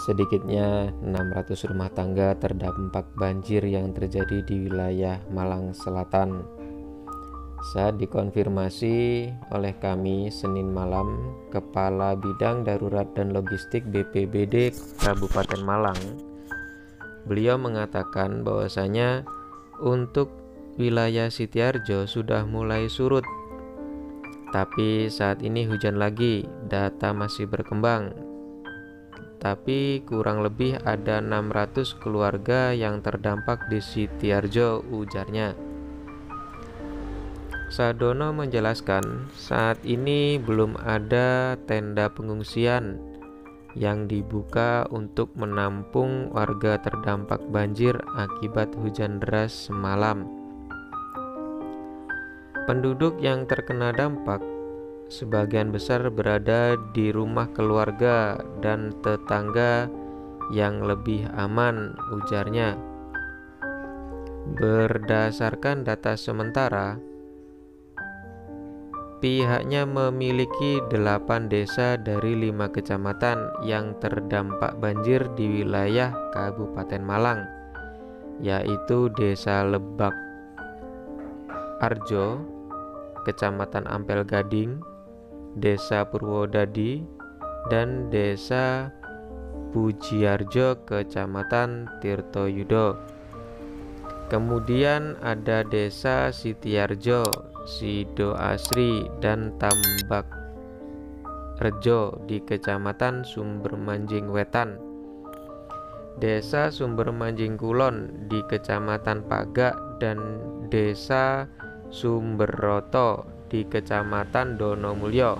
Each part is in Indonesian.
Sedikitnya 600 rumah tangga terdampak banjir yang terjadi di wilayah Malang Selatan. Saat dikonfirmasi oleh kami Senin malam, Kepala Bidang Darurat dan Logistik BPBD Kabupaten Malang, beliau mengatakan bahwasanya untuk wilayah Sitiarjo sudah mulai surut. Tapi saat ini hujan lagi, data masih berkembang. Tapi kurang lebih ada 600 keluarga yang terdampak di Sitiarjo, ujarnya. Sadono menjelaskan saat ini belum ada tenda pengungsian yang dibuka untuk menampung warga terdampak banjir akibat hujan deras semalam. Penduduk yang terkena dampak sebagian besar berada di rumah keluarga dan tetangga yang lebih aman, ujarnya. Berdasarkan data sementara, pihaknya memiliki 8 desa dari 5 kecamatan yang terdampak banjir di wilayah Kabupaten Malang, yaitu Desa Lebak Arjo, Kecamatan Ampel Gading, Desa Purwodadi, dan Desa Pujiarjo, Kecamatan Tirtoyudo. Kemudian ada Desa Sitiarjo, Sidoasri, dan Tambak Rejo di Kecamatan Sumbermanjing Wetan, Desa Sumbermanjing Kulon di Kecamatan Pagak, dan Desa Sumberroto di Kecamatan Donomulyo.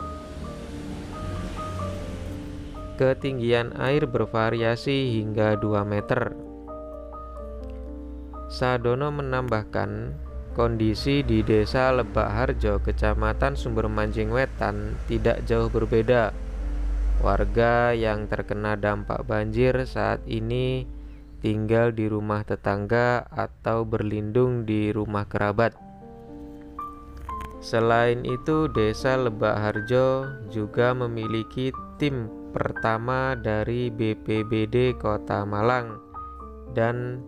Ketinggian air bervariasi hingga 2 meter. Sadono menambahkan, kondisi di Desa Lebak Harjo, Kecamatan Sumbermanjing Wetan tidak jauh berbeda. Warga yang terkena dampak banjir saat ini tinggal di rumah tetangga atau berlindung di rumah kerabat. Selain itu, Desa Lebak Harjo juga memiliki tim pertama dari BPBD Kota Malang dan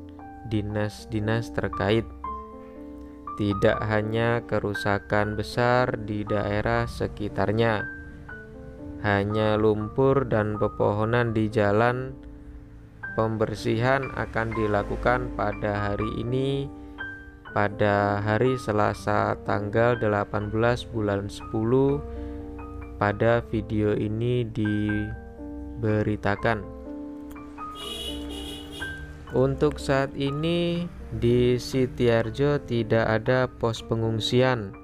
dinas-dinas terkait. Tidak hanya kerusakan besar di daerah sekitarnya, hanya lumpur dan pepohonan di jalan. Pembersihan akan dilakukan pada hari ini, pada hari Selasa tanggal 18 bulan 10. Pada video ini diberitakan, untuk saat ini di Sitiarjo tidak ada pos pengungsian.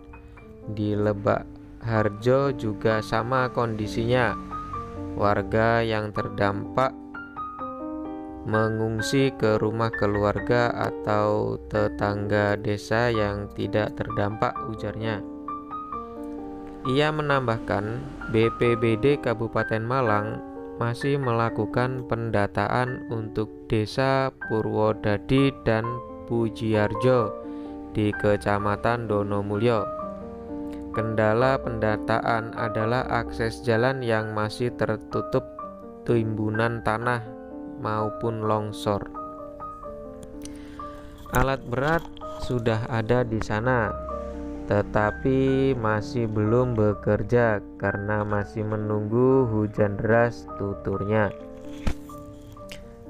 Di Lebak Harjo juga sama kondisinya. Warga yang terdampak mengungsi ke rumah keluarga atau tetangga desa yang tidak terdampak, ujarnya. Ia menambahkan, BPBD Kabupaten Malang masih melakukan pendataan untuk Desa Purwodadi dan Pujiarjo di Kecamatan Donomulyo. Kendala pendataan adalah akses jalan yang masih tertutup timbunan tanah maupun longsor. Alat berat sudah ada di sana, tetapi masih belum bekerja karena masih menunggu hujan deras, tuturnya.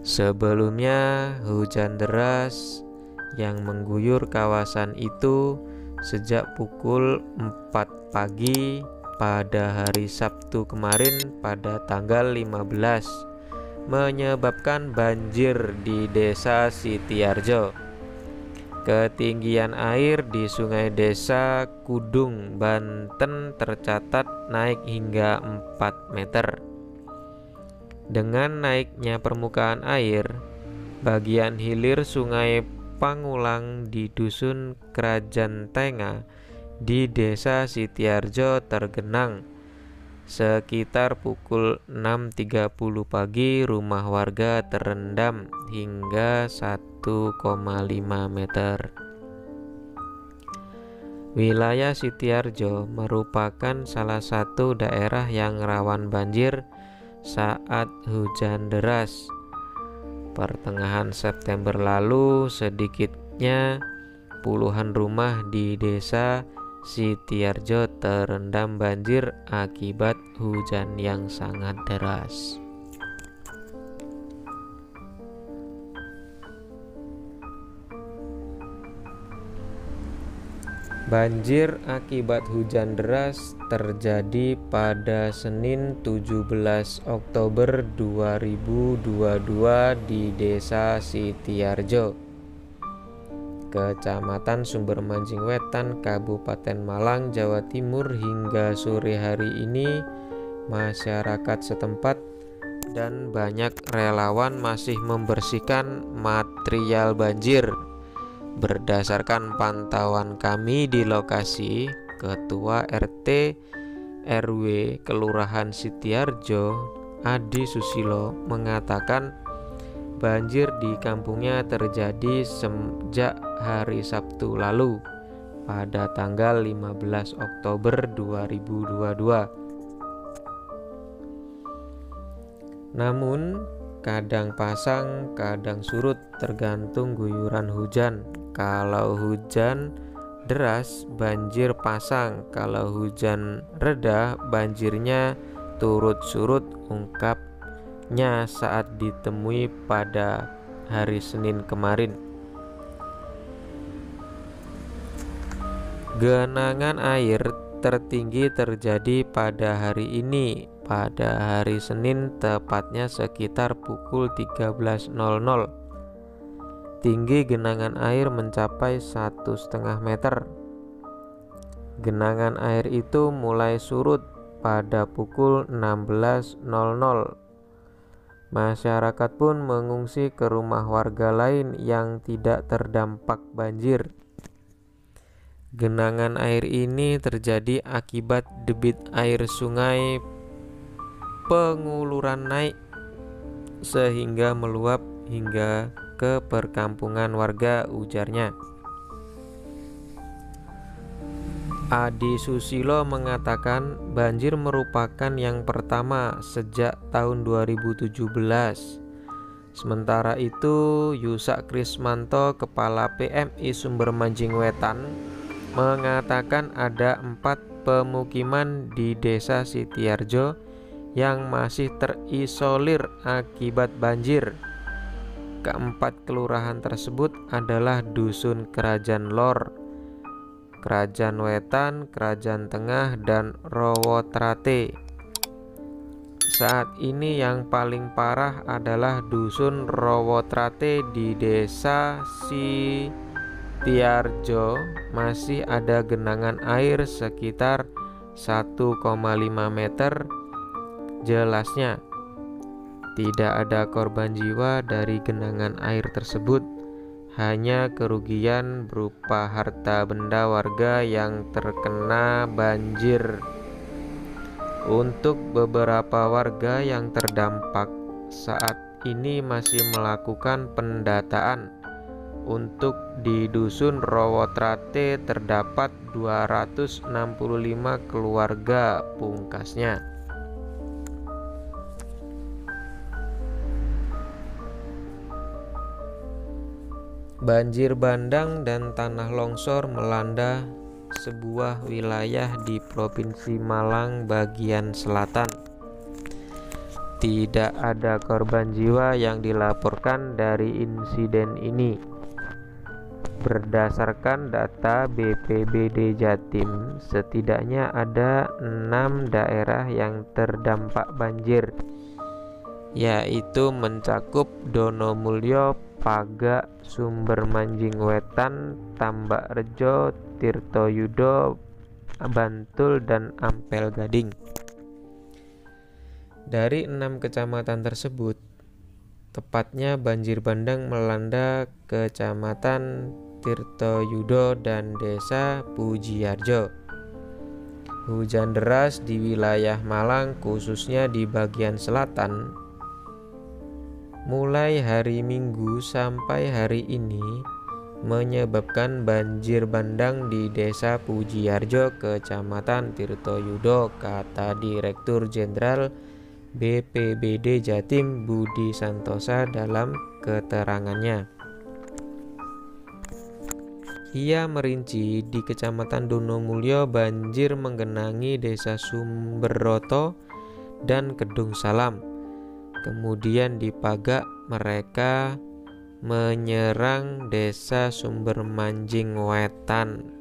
Sebelumnya, hujan deras yang mengguyur kawasan itu sejak pukul 4 pagi pada hari Sabtu kemarin pada tanggal 15 menyebabkan banjir di Desa Sitiarjo. Ketinggian air di Sungai Desa Kudung, Banten tercatat naik hingga 4 meter. Dengan naiknya permukaan air, bagian hilir Sungai Pangulang di Dusun Krajan Tengah di Desa Sitiarjo tergenang. Sekitar pukul 6.30 pagi, rumah warga terendam hingga 1,5 meter. Wilayah Sitiarjo merupakan salah satu daerah yang rawan banjir saat hujan deras. Pertengahan September lalu, sedikitnya puluhan rumah di desa Sitiarjo terendam banjir akibat hujan yang sangat deras. Banjir akibat hujan deras terjadi pada Senin 17 Oktober 2022 di Desa Sitiarjo, Kecamatan Sumbermanjing Wetan, Kabupaten Malang, Jawa Timur. Hingga sore hari ini, masyarakat setempat dan banyak relawan masih membersihkan material banjir. Berdasarkan pantauan kami di lokasi, Ketua RT RW Kelurahan Sitiarjo, Adi Susilo, mengatakan banjir di kampungnya terjadi sejak hari Sabtu lalu pada tanggal 15 Oktober 2022. Namun kadang pasang, kadang surut tergantung guyuran hujan. Kalau hujan deras, banjir pasang. Kalau hujan reda, banjirnya turut surut, ungkapnya saat ditemui pada hari Senin kemarin. Genangan air tertinggi terjadi pada hari ini, pada hari Senin, tepatnya sekitar pukul 13.00. Tinggi genangan air mencapai 1,5 meter. Genangan air itu mulai surut pada pukul 16.00. Masyarakat pun mengungsi ke rumah warga lain yang tidak terdampak banjir. Genangan air ini terjadi akibat debit air sungai Penguluran naik sehingga meluap hingga ke perkampungan warga, ujarnya. Adi Susilo mengatakan banjir merupakan yang pertama sejak tahun 2017. Sementara itu, Yusak Krismanto, Kepala PMI Sumbermanjing Wetan, mengatakan ada 4 pemukiman di Desa Sitiarjo yang masih terisolir akibat banjir. Keempat kelurahan tersebut adalah Dusun Kerajaan Lor, Kerajaan Wetan, Kerajaan Tengah, dan Rowotrate. Saat ini yang paling parah adalah Dusun Rowotrate di Desa Sitiarjo. Masih ada genangan air sekitar 1,5 meter. Jelasnya, tidak ada korban jiwa dari genangan air tersebut, hanya kerugian berupa harta benda warga yang terkena banjir. Untuk beberapa warga yang terdampak, saat ini masih melakukan pendataan. Untuk di Dusun Rowotrate terdapat 265 keluarga, pungkasnya. Banjir bandang dan tanah longsor melanda sebuah wilayah di Provinsi Malang bagian selatan. Tidak ada korban jiwa yang dilaporkan dari insiden ini. Berdasarkan data BPBD Jatim, setidaknya ada 6 daerah yang terdampak banjir, yaitu mencakup Donomulyo, Paga, Sumbermanjing Wetan, Tambakrejo, Tirtoyudo, Bantul, dan Ampel Gading. Dari 6 kecamatan tersebut, tepatnya banjir bandang melanda Kecamatan Tirtoyudo dan Desa Pujiarjo. Hujan deras di wilayah Malang, khususnya di bagian selatan, mulai hari Minggu sampai hari ini menyebabkan banjir bandang di Desa Pujiarjo, Kecamatan Tirtoyudo, kata Direktur Jenderal BPBD Jatim Budi Santosa dalam keterangannya. Ia merinci di Kecamatan Donomulyo banjir menggenangi Desa Sumberroto dan Kedung Salam. Kemudian di Pagak mereka menyerang Desa Sumbermanjing Wetan.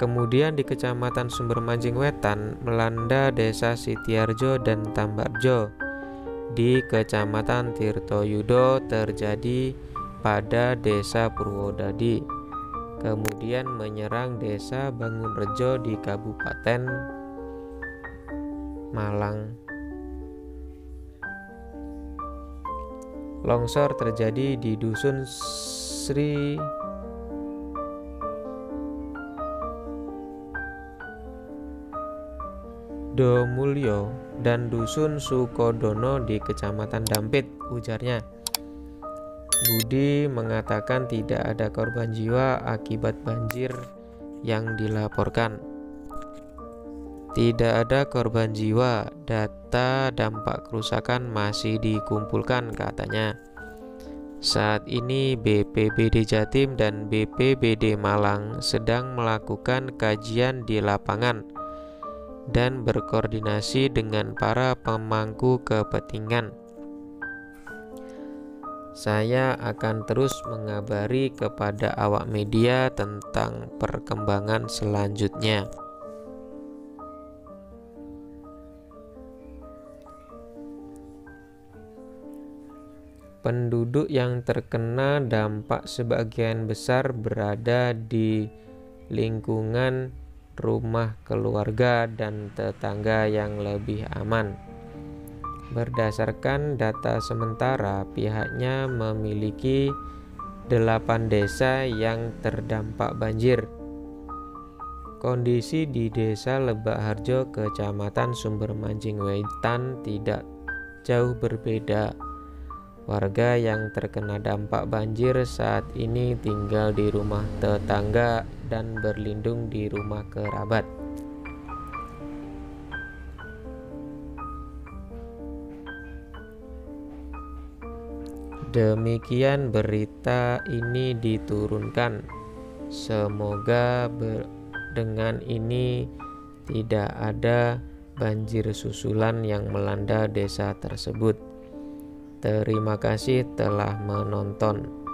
Kemudian di Kecamatan Sumbermanjing Wetan melanda Desa Sitiarjo dan Tambarjo. Di Kecamatan Tirtoyudo terjadi pada Desa Purwodadi, kemudian menyerang Desa Bangunrejo di Kabupaten Malang. Longsor terjadi di Dusun Sri Domulyo dan Dusun Sukodono di Kecamatan Dampit, ujarnya. Budi mengatakan tidak ada korban jiwa akibat banjir yang dilaporkan. Tidak ada korban jiwa, data dampak kerusakan masih dikumpulkan, katanya. Saat ini BPBD Jatim dan BPBD Malang sedang melakukan kajian di lapangan dan berkoordinasi dengan para pemangku kepentingan. Saya akan terus mengabari kepada awak media tentang perkembangan selanjutnya. Penduduk yang terkena dampak sebagian besar berada di lingkungan rumah keluarga dan tetangga yang lebih aman. Berdasarkan data sementara, pihaknya memiliki 8 desa yang terdampak banjir. Kondisi di Desa Lebak Harjo, Kecamatan Sumbermanjing Wetan tidak jauh berbeda. Warga yang terkena dampak banjir saat ini tinggal di rumah tetangga dan berlindung di rumah kerabat. Demikian berita ini diturunkan. Semoga dengan ini tidak ada banjir susulan yang melanda desa tersebut. Terima kasih telah menonton.